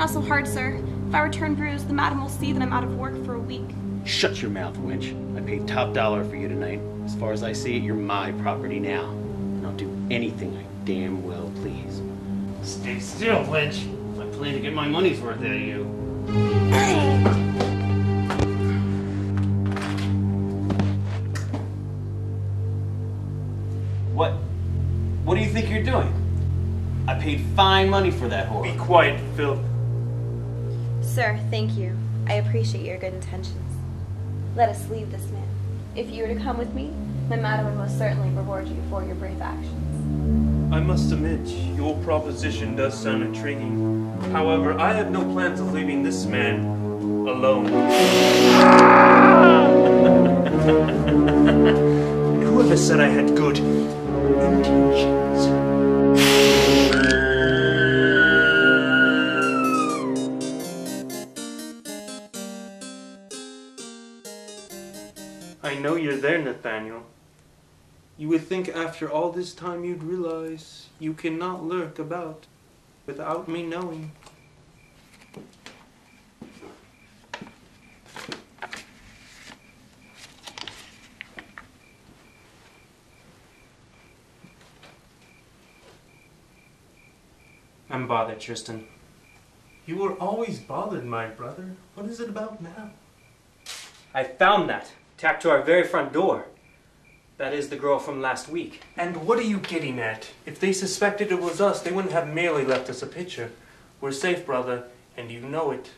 Not so hard, sir. If I return bruised, the madam will see that I'm out of work for a week. Shut your mouth, wench. I paid top dollar for you tonight. As far as I see it, you're my property now. And I'll do anything I damn well please. Stay still, wench. I plan to get my money's worth out of you. What do you think you're doing? I paid fine money for that whore. Be quiet, Phil. Sir, thank you. I appreciate your good intentions. Let us leave this man. If you were to come with me, my madam would most certainly reward you for your brave actions. I must admit, your proposition does sound intriguing. However, I have no plans of leaving this man alone. Whoever said I had good intentions? I know you're there, Nathaniel. You would think after all this time you'd realize you cannot lurk about without me knowing. I'm bothered, Tristan. You were always bothered, my brother. What is it about now? I found that, tacked to our very front door. That is the girl from last week. And what are you getting at? If they suspected it was us, they wouldn't have merely left us a picture. We're safe, brother, and you know it.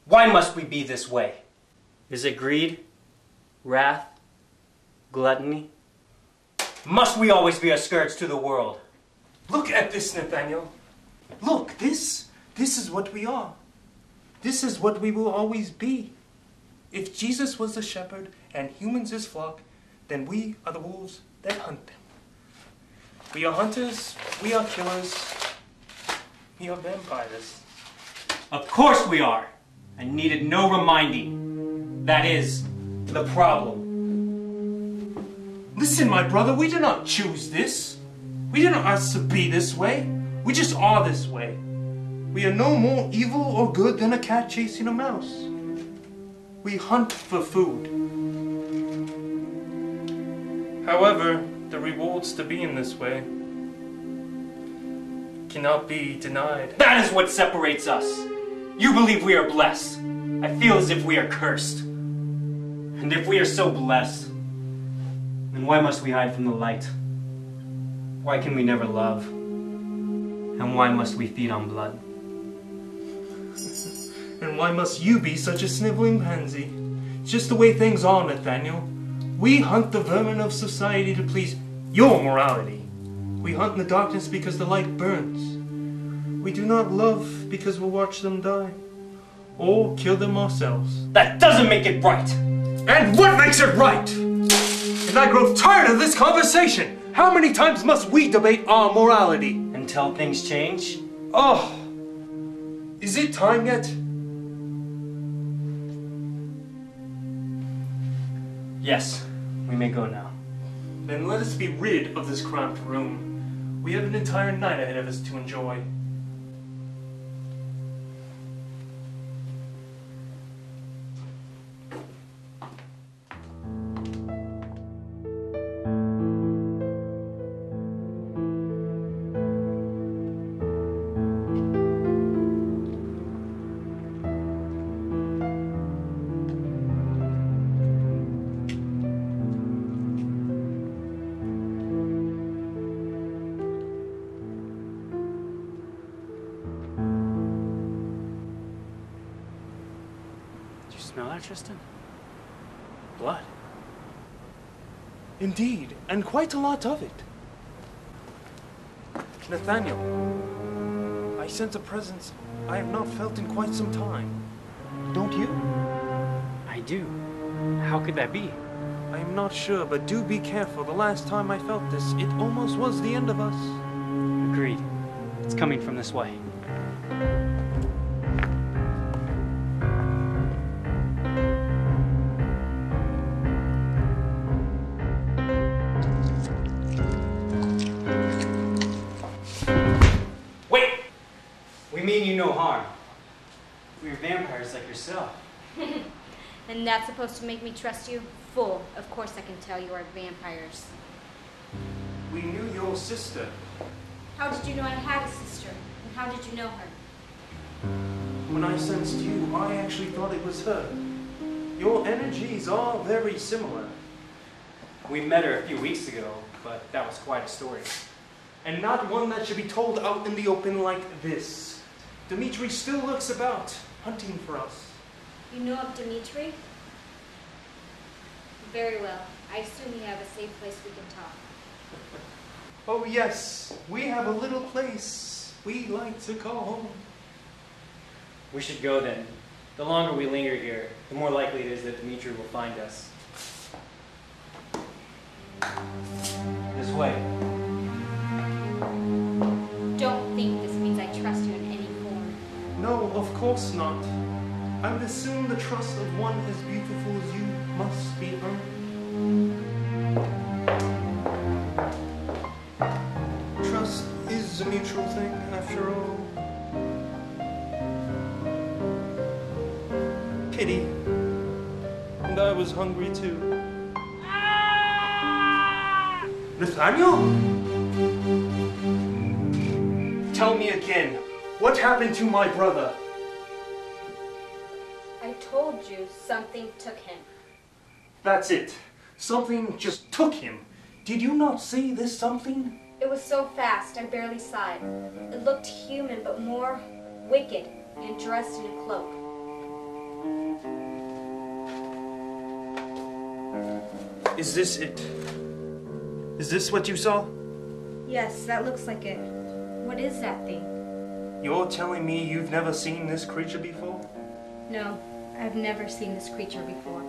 Why must we be this way? Is it greed? Wrath? Gluttony? Must we always be a scourge to the world? Look at this, Nathaniel. Look, this is what we are. This is what we will always be. If Jesus was the shepherd and humans his flock, then we are the wolves that hunt them. We are hunters, we are killers, we are vampires. Of course we are, and needed no reminding. That is the problem. Listen, my brother, we did not choose this. We did not ask to be this way. We just are this way. We are no more evil or good than a cat chasing a mouse. We hunt for food. However, the rewards to being this way cannot be denied. That is what separates us. You believe we are blessed. I feel as if we are cursed. And if we are so blessed, then why must we hide from the light? Why can we never love? And why must we feed on blood? And why must you be such a sniveling pansy? It's just the way things are, Nathaniel. We hunt the vermin of society to please your morality. We hunt in the darkness because the light burns. We do not love because we'll watch them die. Or kill them ourselves. That doesn't make it right! And what makes it right? And I grow tired of this conversation! How many times must we debate our morality? Until things change? Oh! Is it time yet? Yes, we may go now. Then let us be rid of this cramped room. We have an entire night ahead of us to enjoy. Smell that, Tristan? Blood. Indeed, and quite a lot of it. Nathaniel, I sense a presence I have not felt in quite some time. Don't you? I do. How could that be? I am not sure, but do be careful. The last time I felt this, it almost was the end of us. Agreed. It's coming from this way. We mean you no harm. like yourself. And that's supposed to make me trust you? Fool. Of course I can tell you are vampires. We knew your sister. How did you know I had a sister? And how did you know her? When I sensed you, I actually thought it was her. Your energies are very similar. We met her a few weeks ago, but that was quite a story. And not one that should be told out in the open like this. Dimitri still lurks about, hunting for us. You know of Dimitri? Very well. I assume you have a safe place we can talk. Oh yes, we have a little place we like to call home. We should go then. The longer we linger here, the more likely it is that Dimitri will find us. This way. Don't think this means I trust you in any form. No, of course not. I would assume the trust of one as beautiful as you must be earned. Trust is a mutual thing, after all. Pity. And I was hungry too. Nathaniel? Tell me again, what happened to my brother? I told you something took him. That's it. Something just took him. Did you not see this something? It was so fast, I barely saw it. It looked human, but more wicked, and dressed in a cloak. Is this it? Is this what you saw? Yes, that looks like it. What is that thing? You're telling me you've never seen this creature before? No, I've never seen this creature before.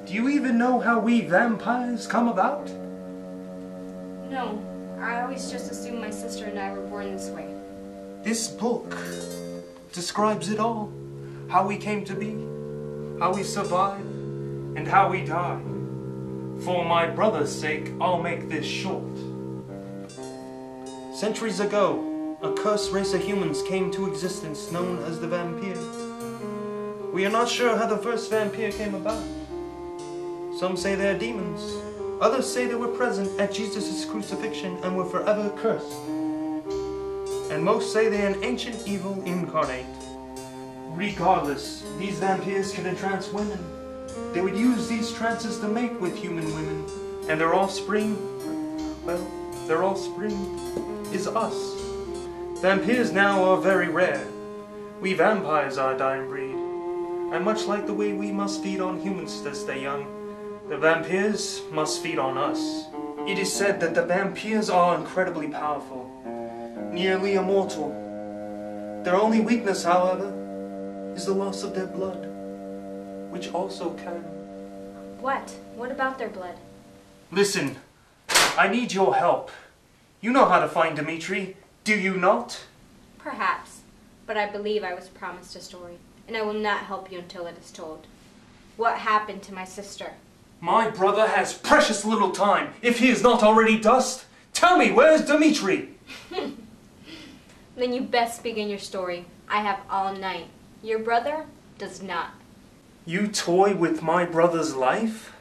Do you even know how we vampires come about? No, I always just assumed my sister and I were born this way. This book describes it all. How we came to be, how we survive, and how we die. For my brother's sake, I'll make this short. Centuries ago, a cursed race of humans came to existence known as the vampire. We are not sure how the first vampire came about. Some say they're demons. Others say they were present at Jesus' crucifixion and were forever cursed. And most say they're an ancient evil incarnate. Regardless, these vampires can entrance women. They would use these trances to mate with human women. And their offspring, well, their offspring is us. Vampires now are very rare. We vampires are a dying breed. And much like the way we must feed on humans to stay young, the vampires must feed on us. It is said that the vampires are incredibly powerful, nearly immortal. Their only weakness, however, is the loss of their blood, which also can... What? What about their blood? Listen, I need your help. You know how to find Dimitri, do you not? Perhaps, but I believe I was promised a story, and I will not help you until it is told. What happened to my sister? My brother has precious little time, if he is not already dust. Tell me, where's Dimitri? Then you best begin your story. I have all night. Your brother does not. You toy with my brother's life?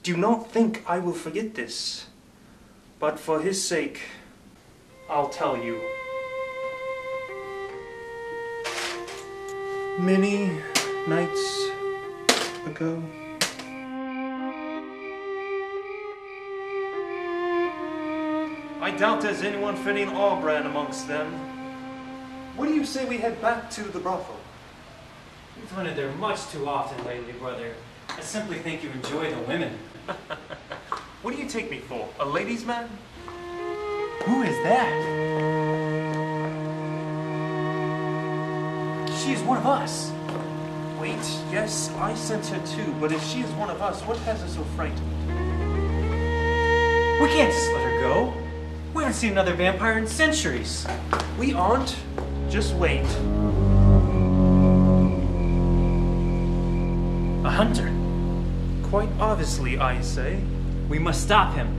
Do not think I will forget this. But for his sake, I'll tell you. Many nights ago, I doubt there's anyone fitting our brand amongst them. What do you say we head back to the brothel? You've run in there much too often lately, brother. I simply think you enjoy the women. What do you take me for, a ladies' man? Who is that? She is one of us. Wait, yes, I sense her too, but if she is one of us, what has her so frightened? We can't just let her go. We haven't seen another vampire in centuries. We aren't. Just wait. A hunter. Quite obviously, I say. We must stop him.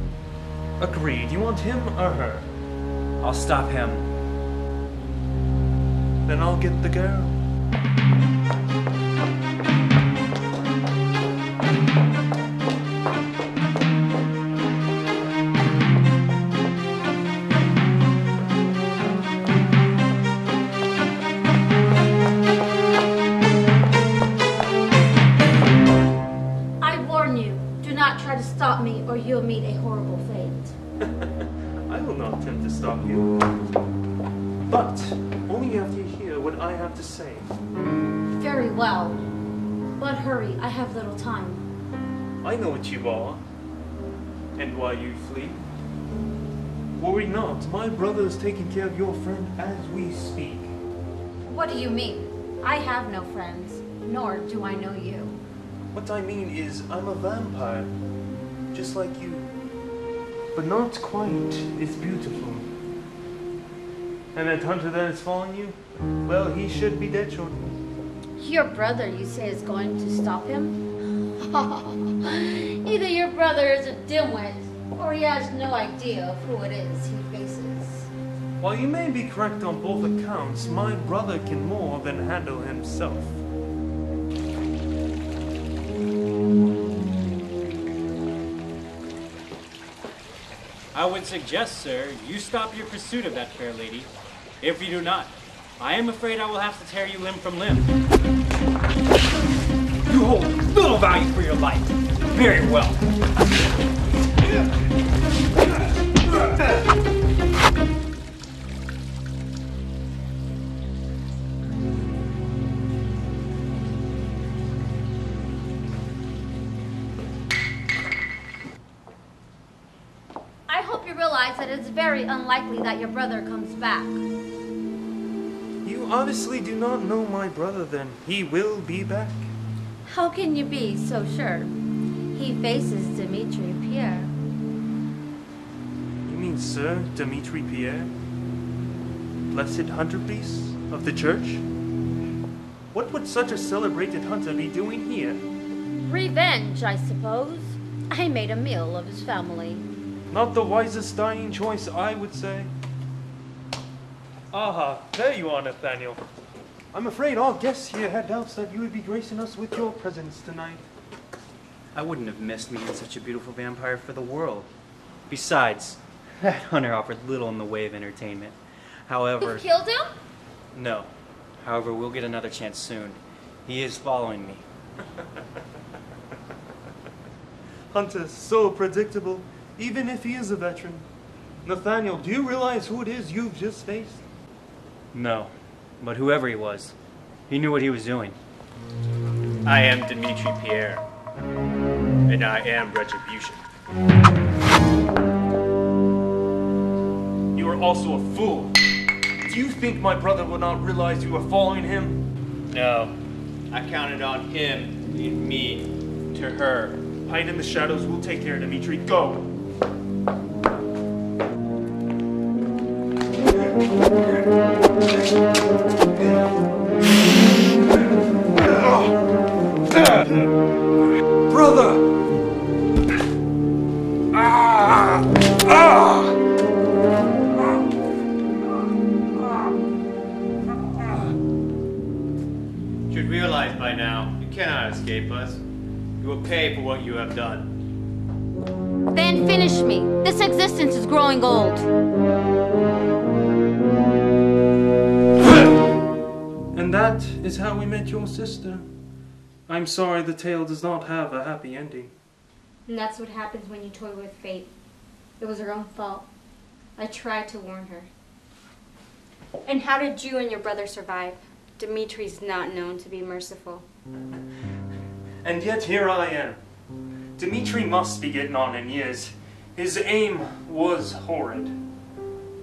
Agreed. You want him or her? I'll stop him. Then I'll get the girl. Stop me, or you'll meet a horrible fate. I will not attempt to stop you. But only after you hear what I have to say. Very well. But hurry, I have little time. I know what you are, and why you flee. Worry not, my brother is taking care of your friend as we speak. What do you mean? I have no friends, nor do I know you. What I mean is, I'm a vampire, just like you. But not quite as beautiful. And that hunter that is following you, well, he should be dead shortly. Your brother, you say, is going to stop him? Either your brother is a dimwit, or he has no idea of who it is he faces. While you may be correct on both accounts, my brother can more than handle himself. I would suggest, sir, you stop your pursuit of that fair lady. If you do not, I am afraid I will have to tear you limb from limb. You hold little value for your life. Very well. I hope you realize that it's very unlikely that your brother comes back. You obviously do not know my brother, then. He will be back. How can you be so sure? He faces Dimitri Pierre. You mean Sir Dimitri Pierre? Blessed hunter priest of the church? What would such a celebrated hunter be doing here? Revenge, I suppose. I made a meal of his family. Not the wisest dying choice, I would say. Aha, there you are, Nathaniel. I'm afraid all guests here had doubts that you would be gracing us with your presence tonight. I wouldn't have missed meeting such a beautiful vampire for the world. Besides, that hunter offered little in the way of entertainment. However... You killed him? No. However, we'll get another chance soon. He is following me. Hunter, so predictable, even if he is a veteran. Nathaniel, do you realize who it is you've just faced? No. But whoever he was, he knew what he was doing. I am Dimitri Pierre, and I am retribution. You are also a fool. Do you think my brother will not realize you were following him? No, I counted on him leading me to her. Hide in the shadows, we'll take care of Dimitri. Go! Brother! You should realize by now, you cannot escape us. You will pay for what you have done. Then finish me. This existence is growing old. And that is how we met your sister. I'm sorry the tale does not have a happy ending. And that's what happens when you toy with fate. It was her own fault. I tried to warn her. And how did you and your brother survive? Dimitri's not known to be merciful. And yet here I am. Dimitri must be getting on in years. His aim was horrid,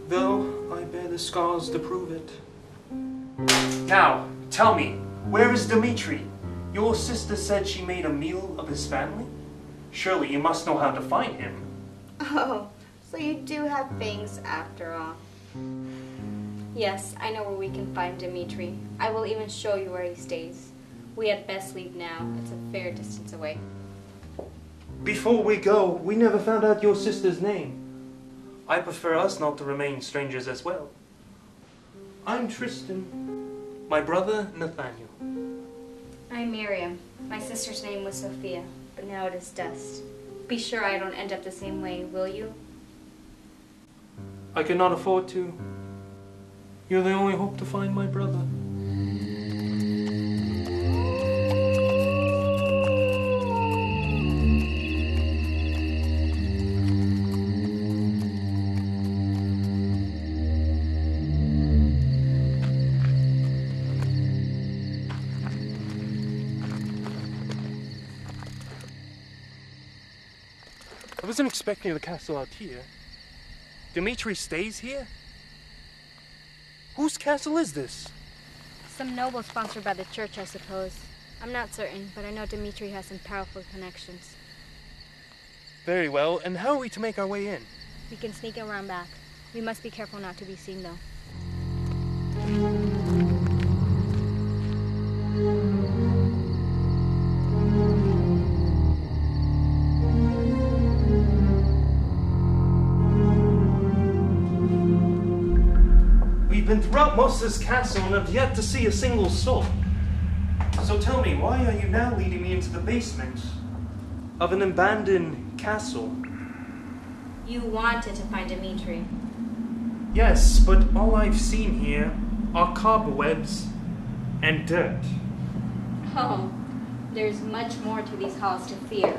though I bear the scars to prove it. Now, tell me, where is Dimitri? Your sister said she made a meal of his family? Surely you must know how to find him. Oh, so you do have fangs after all. Yes, I know where we can find Dimitri. I will even show you where he stays. We had best leave now. It's a fair distance away. Before we go, we never found out your sister's name. I prefer us not to remain strangers as well. I'm Tristan. My brother, Nathaniel. I'm Miriam. My sister's name was Sophia, but now it is Dust. Be sure I don't end up the same way, will you? I cannot afford to. You're the only hope to find my brother. I wasn't expecting the castle out here. Dimitri stays here? Whose castle is this? Some noble sponsored by the church, I suppose. I'm not certain, but I know Dimitri has some powerful connections. Very well, and how are we to make our way in? We can sneak around back. We must be careful not to be seen, though. We've been throughout most of this castle and have yet to see a single soul. So tell me, why are you now leading me into the basement of an abandoned castle? You wanted to find Dimitri. Yes, but all I've seen here are cobwebs and dirt. Oh, there's much more to these halls to fear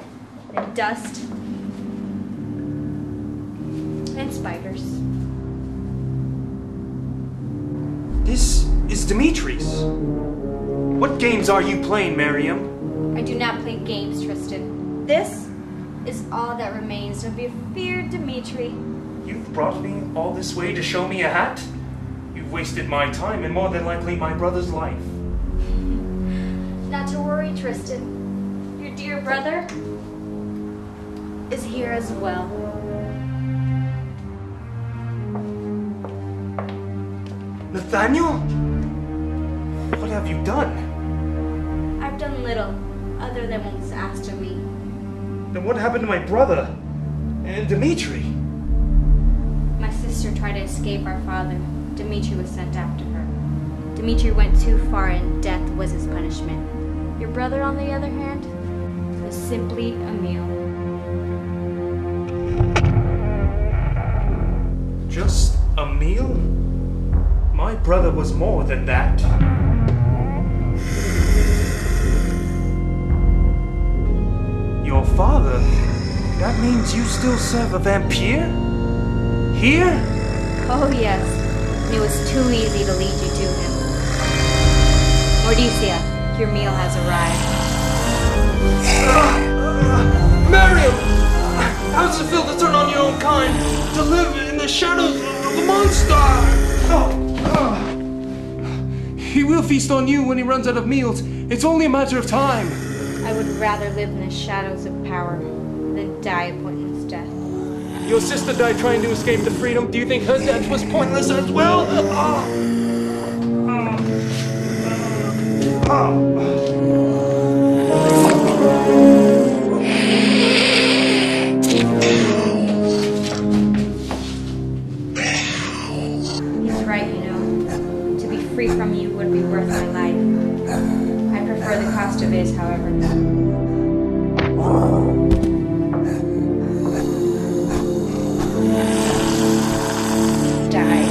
than dust and spiders. This is Dimitri's. What games are you playing, Miriam? I do not play games, Tristan. This is all that remains of your feared Dimitri. You've brought me all this way to show me a hat? You've wasted my time and more than likely my brother's life. Not to worry, Tristan. Your dear brother is here as well. Nathaniel? What have you done? I've done little, other than what was asked of me. Then what happened to my brother? And Dimitri? My sister tried to escape our father. Dimitri was sent after her. Dimitri went too far and death was his punishment. Your brother, on the other hand, was simply a meal. Just a meal? My brother was more than that. Your father? That means you still serve a vampire? Here? Oh yes, and it was too easy to lead you to him. Mordicia, your meal has arrived. Miriam! How does it feel to turn on your own kind? To live in the shadows of a monster? He will feast on you when he runs out of meals. It's only a matter of time. I would rather live in the shadows of power than die a pointless death. Your sister died trying to escape to freedom. Do you think her death was pointless as well? He's right, you know. To be free from you would be worth my life. I prefer the cost of his, however. Die.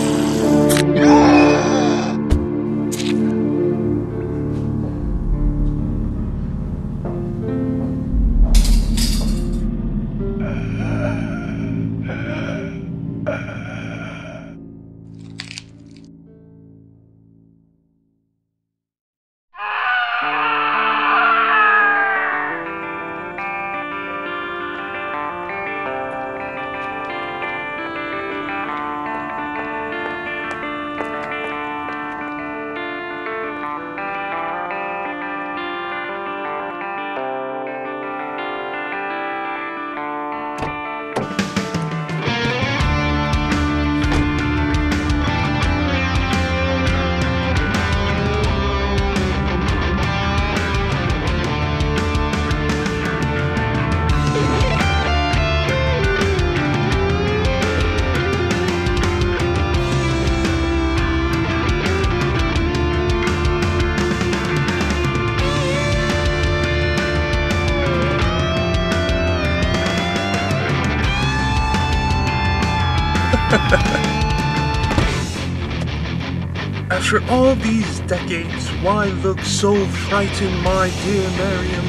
After all these decades, why look so frightened, my dear Miriam?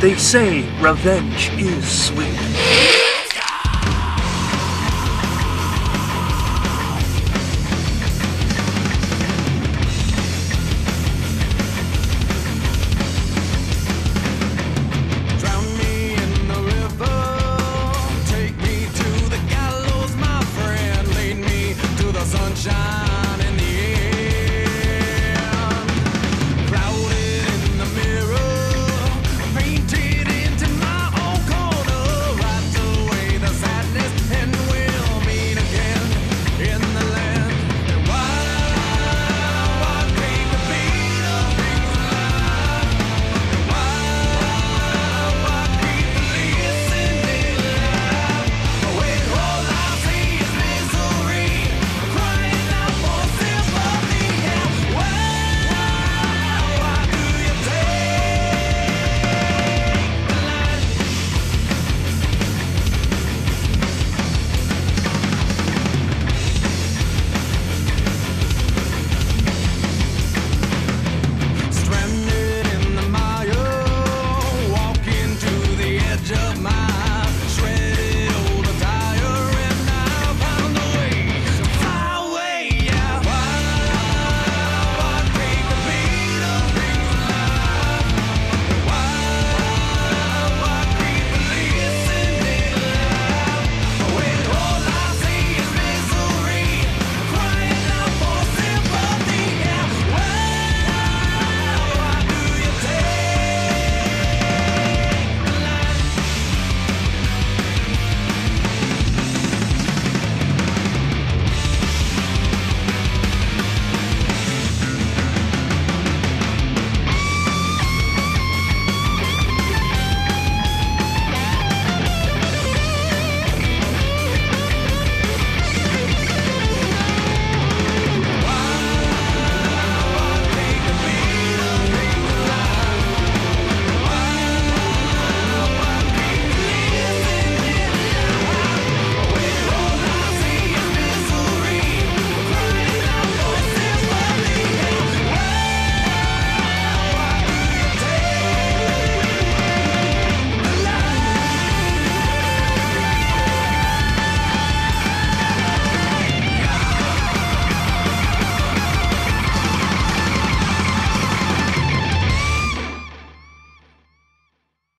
They say revenge is sweet.